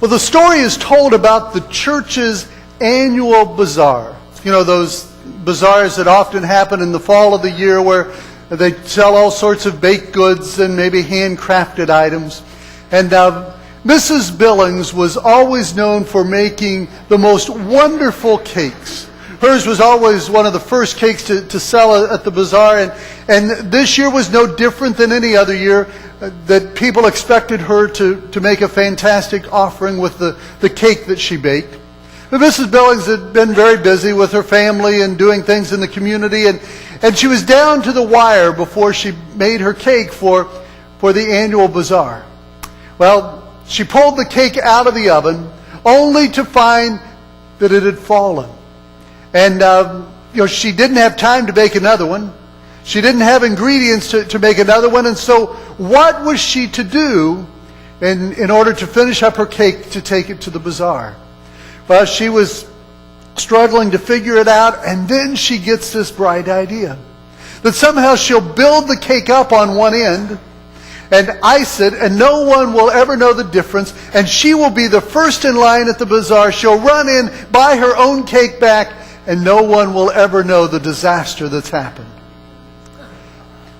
Well, the story is told about the church's annual bazaar. You know, those bazaars that often happen in the fall of the year where they sell all sorts of baked goods and maybe handcrafted items. And Mrs. Billings was always known for making the most wonderful cakes. Hers was always one of the first cakes to sell at the bazaar, and this year was no different than any other year, that people expected her to make a fantastic offering with the cake that she baked. But Mrs. Billings had been very busy with her family and doing things in the community, and she was down to the wire before she made her cake for the annual bazaar. Well, she pulled the cake out of the oven only to find that it had fallen. And she didn't have time to bake another one. She didn't have ingredients to make another one. And so what was she to do in order to finish up her cake to take it to the bazaar? Well, she was struggling to figure it out, and then she gets this bright idea that somehow she'll build the cake up on one end and ice it, and no one will ever know the difference, and she will be the first in line at the bazaar. She'll run in, buy her own cake back, and no one will ever know the disaster that's happened.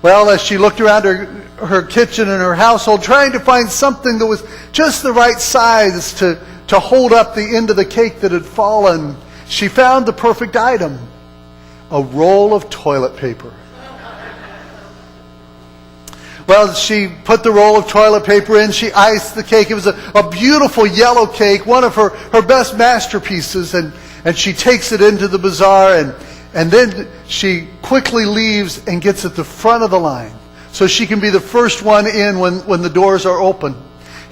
Well, as she looked around her kitchen and her household, trying to find something that was just the right size to hold up the end of the cake that had fallen, she found the perfect item: a roll of toilet paper. Well, she put the roll of toilet paper in, she iced the cake. It was a beautiful yellow cake, one of her best masterpieces, and she takes it into the bazaar, and then she quickly leaves and gets at the front of the line so she can be the first one in when the doors are open.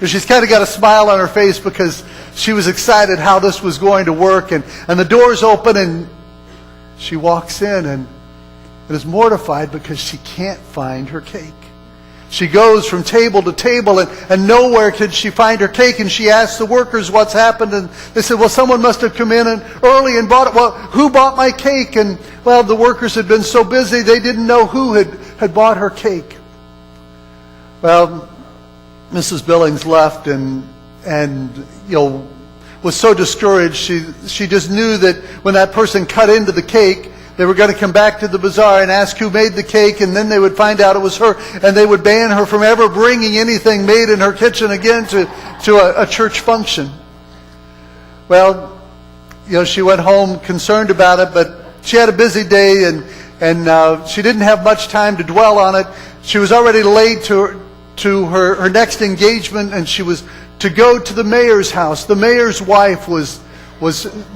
She's kind of got a smile on her face because she was excited how this was going to work, and the doors open, and she walks in and is mortified because she can't find her cake. She goes from table to table, and nowhere could she find her cake, and she asks the workers what's happened, and they said, well, someone must have come in early and bought it. Well, who bought my cake? And, well, the workers had been so busy they didn't know who had bought her cake. Well, Mrs. Billings left and was so discouraged. She just knew that when that person cut into the cake, they were going to come back to the bazaar and ask who made the cake, and then they would find out it was her, and they would ban her from ever bringing anything made in her kitchen again to a church function. Well, she went home concerned about it, but she had a busy day, and she didn't have much time to dwell on it. She was already late to her next engagement, and she was to go to the mayor's house. The mayor's wife was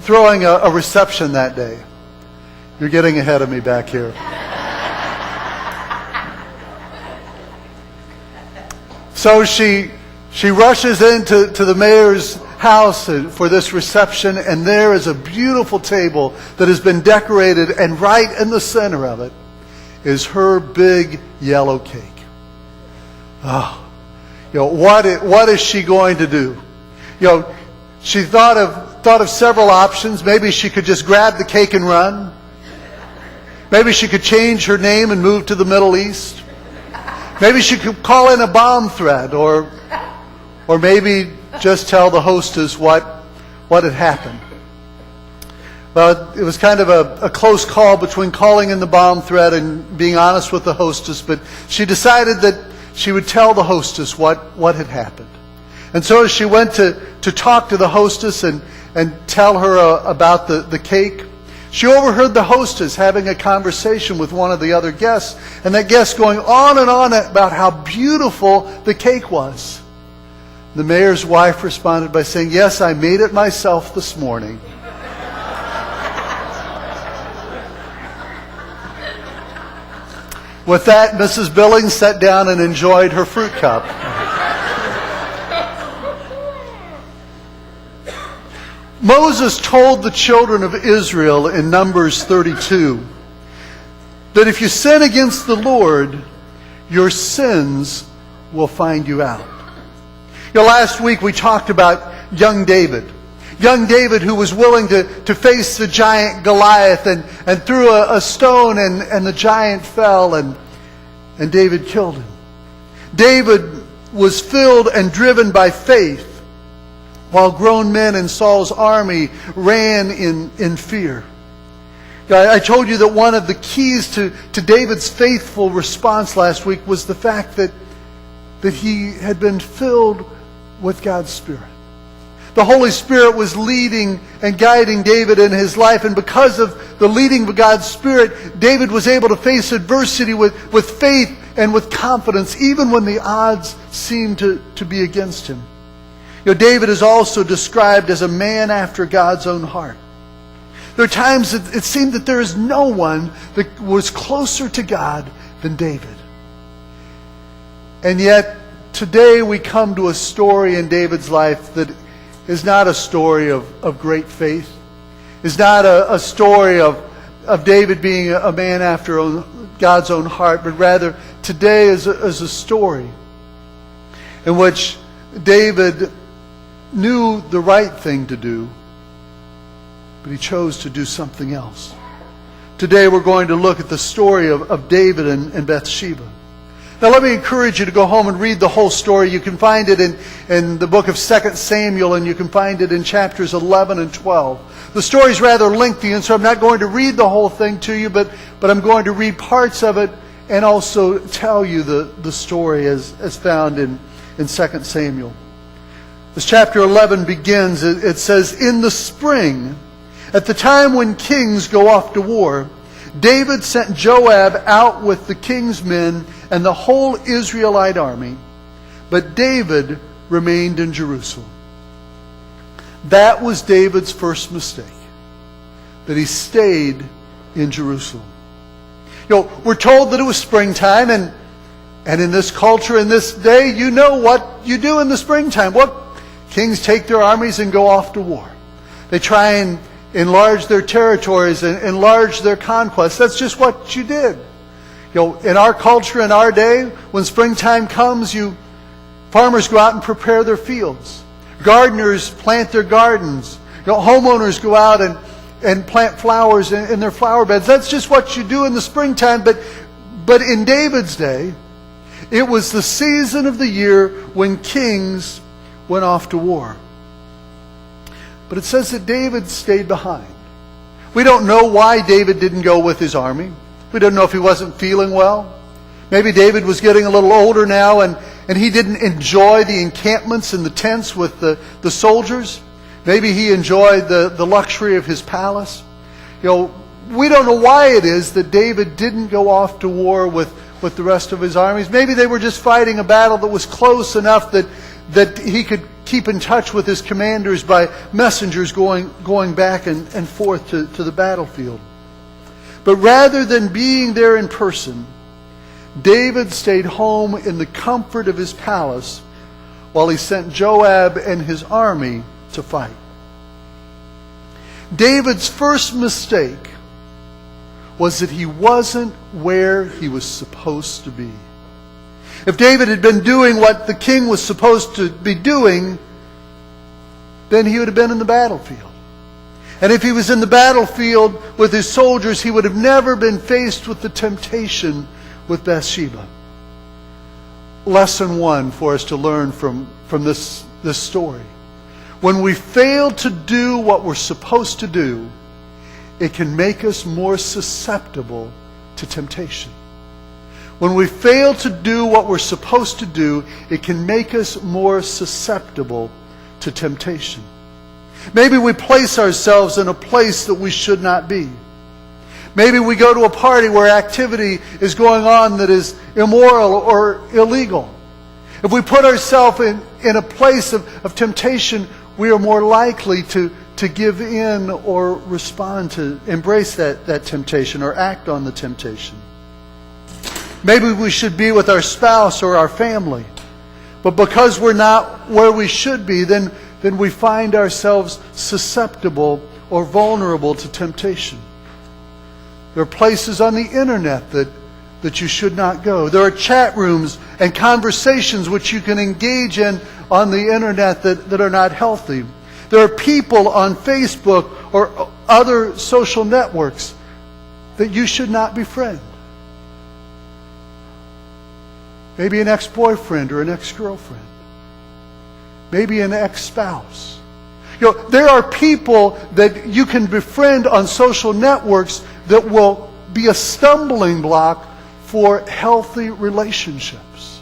throwing a reception that day. You're getting ahead of me back here. So she rushes into the mayor's house for this reception, and there is a beautiful table that has been decorated, and right in the center of it is her big yellow cake. Oh, what is she going to do? She thought of several options. Maybe she could just grab the cake and run. Maybe she could change her name and move to the Middle East. Maybe she could call in a bomb threat, or maybe just tell the hostess what had happened. Well, it was kind of a close call between calling in the bomb threat and being honest with the hostess, but she decided that she would tell the hostess what had happened. And so as she went to talk to the hostess and tell her about the cake, she overheard the hostess having a conversation with one of the other guests, and that guest going on and on about how beautiful the cake was. The mayor's wife responded by saying, "Yes, I made it myself this morning." With that, Mrs. Billings sat down and enjoyed her fruit cup. Moses told the children of Israel in Numbers 32 that if you sin against the Lord, your sins will find you out. Last week we talked about young David. Young David who was willing to face the giant Goliath and threw a stone and the giant fell and David killed him. David was filled and driven by faith while grown men in Saul's army ran in fear. I told you that one of the keys to David's faithful response last week was the fact that he had been filled with God's Spirit. The Holy Spirit was leading and guiding David in his life, and because of the leading of God's Spirit, David was able to face adversity with faith and with confidence, even when the odds seemed to be against him. David is also described as a man after God's own heart. There are times it seemed that there is no one that was closer to God than David. And yet, today we come to a story in David's life that is not a story of great faith. Is not a story of David being a man after God's own heart, but rather today is a story in which David knew the right thing to do, but he chose to do something else. Today we're going to look at the story of David and Bathsheba. Now let me encourage you to go home and read the whole story. You can find it in the book of 2 Samuel, and you can find it in chapters 11 and 12. The story's rather lengthy, and so I'm not going to read the whole thing to you, but I'm going to read parts of it and also tell you the story as found in 2 Samuel. As chapter 11 begins, it says, "In the spring, at the time when kings go off to war, David sent Joab out with the king's men and the whole Israelite army, but David remained in Jerusalem." That was David's first mistake, that he stayed in Jerusalem. We're told that it was springtime, and in this culture, in this day, you know what you do in the springtime. Kings take their armies and go off to war. They try and enlarge their territories and enlarge their conquests. That's just what you did. In our culture, in our day, when springtime comes, farmers go out and prepare their fields. Gardeners plant their gardens. Homeowners go out and plant flowers in their flower beds. That's just what you do in the springtime. But in David's day, it was the season of the year when kings went off to war. But it says that David stayed behind. We don't know why David didn't go with his army. We don't know if he wasn't feeling well. Maybe David was getting a little older now, and he didn't enjoy the encampments and the tents with the soldiers. Maybe he enjoyed the luxury of his palace. We don't know why it is that David didn't go off to war with the rest of his armies. Maybe they were just fighting a battle that was close enough that he could keep in touch with his commanders by messengers going back and forth to the battlefield. But rather than being there in person, David stayed home in the comfort of his palace while he sent Joab and his army to fight. David's first mistake was that he wasn't where he was supposed to be. If David had been doing what the king was supposed to be doing, then he would have been in the battlefield. And if he was in the battlefield with his soldiers, he would have never been faced with the temptation with Bathsheba. Lesson 1 for us to learn from this story. When we fail to do what we're supposed to do, it can make us more susceptible to temptation. When we fail to do what we're supposed to do, it can make us more susceptible to temptation. Maybe we place ourselves in a place that we should not be. Maybe we go to a party where activity is going on that is immoral or illegal. If we put ourselves in a place of temptation, we are more likely to give in or respond to, embrace that temptation or act on the temptation. Maybe we should be with our spouse or our family, but because we're not where we should be, then we find ourselves susceptible or vulnerable to temptation. There are places on the internet that you should not go. There are chat rooms and conversations which you can engage in on the internet that are not healthy. There are people on Facebook or other social networks that you should not befriend. Maybe an ex-boyfriend or an ex-girlfriend. Maybe an ex-spouse. There are people that you can befriend on social networks that will be a stumbling block for healthy relationships.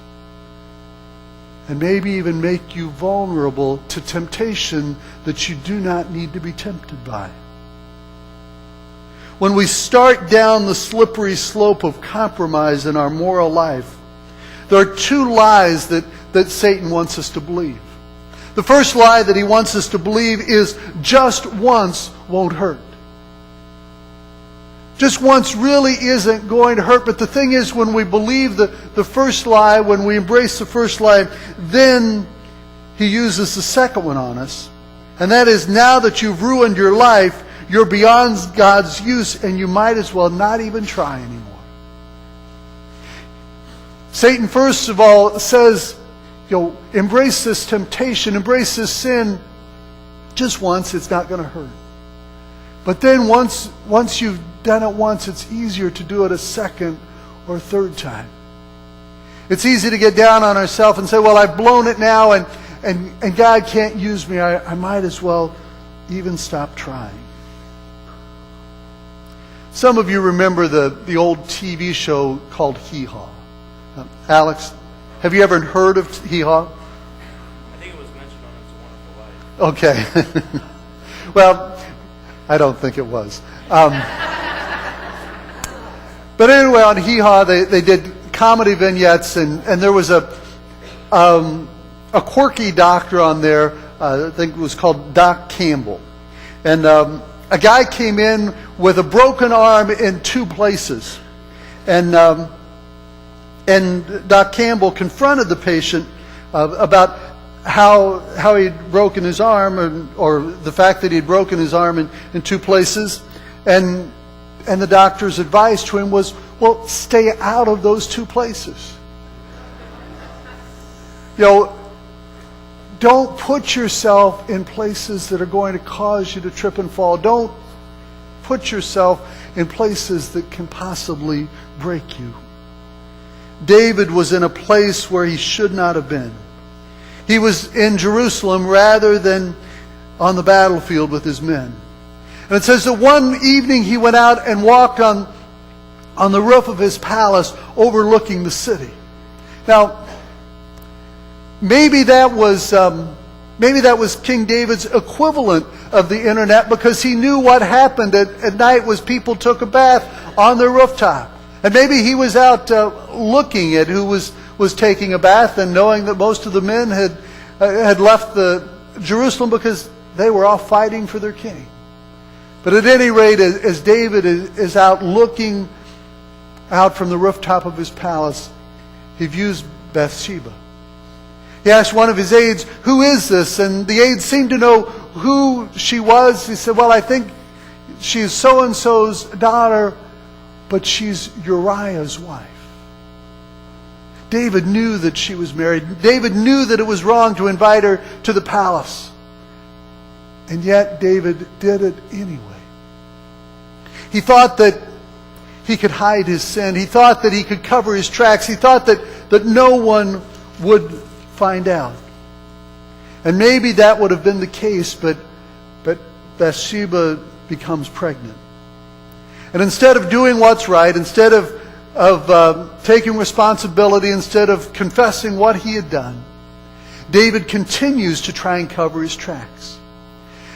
And maybe even make you vulnerable to temptation that you do not need to be tempted by. When we start down the slippery slope of compromise in our moral life, there are two lies that Satan wants us to believe. The first lie that he wants us to believe is just once won't hurt. Just once really isn't going to hurt. But the thing is, when we believe the first lie, when we embrace the first lie, then he uses the second one on us. And that is, now that you've ruined your life, you're beyond God's use, and you might as well not even try anymore. Satan, first of all, says, embrace this temptation, embrace this sin. Just once, it's not going to hurt. But then once you've done it once, it's easier to do it a second or third time. It's easy to get down on ourselves and say, well, I've blown it now, and God can't use me. I might as well even stop trying. Some of you remember the old TV show called Hee Haw. Alex, have you ever heard of Hee Haw? I think it was mentioned on It's a Wonderful Life. Okay. Well, I don't think it was. But anyway, on Hee Haw, they did comedy vignettes, and there was a quirky doctor on there. I think it was called Doc Campbell. And a guy came in with a broken arm in two places. And Doc Campbell confronted the patient about how he'd broken his arm, or the fact that he'd broken his arm in two places. And the doctor's advice to him was, well, stay out of those two places. Don't put yourself in places that are going to cause you to trip and fall. Don't put yourself in places that can possibly break you. David was in a place where he should not have been. He was in Jerusalem rather than on the battlefield with his men. And it says that one evening he went out and walked on the roof of his palace overlooking the city. Now, maybe that was King David's equivalent of the internet, because he knew what happened at night was people took a bath on their rooftop. And maybe he was out looking at who was taking a bath, and knowing that most of the men had left Jerusalem because they were all fighting for their king. But at any rate, as David is out looking out from the rooftop of his palace, he views Bathsheba. He asked one of his aides, "Who is this?" And the aide seemed to know who she was. He said, "Well, I think she's so-and-so's daughter, but she's Uriah's wife." David knew that she was married. David knew that it was wrong to invite her to the palace. And yet David did it anyway. He thought that he could hide his sin. He thought that he could cover his tracks. He thought that no one would find out. And maybe that would have been the case, but Bathsheba becomes pregnant. And instead of doing what's right, instead of taking responsibility, instead of confessing what he had done, David continues to try and cover his tracks.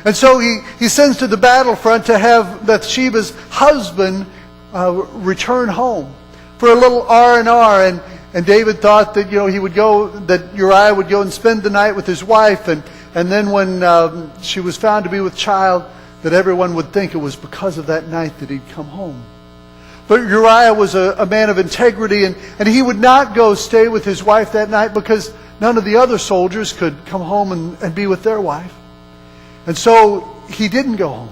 And so he sends to the battlefront to have Bathsheba's husband return home for a little R&R. And David thought that that Uriah would go and spend the night with his wife, and then when she was found to be with child, that everyone would think it was because of that night that he'd come home. But Uriah was a man of integrity, and he would not go stay with his wife that night because none of the other soldiers could come home and be with their wife. And so he didn't go home.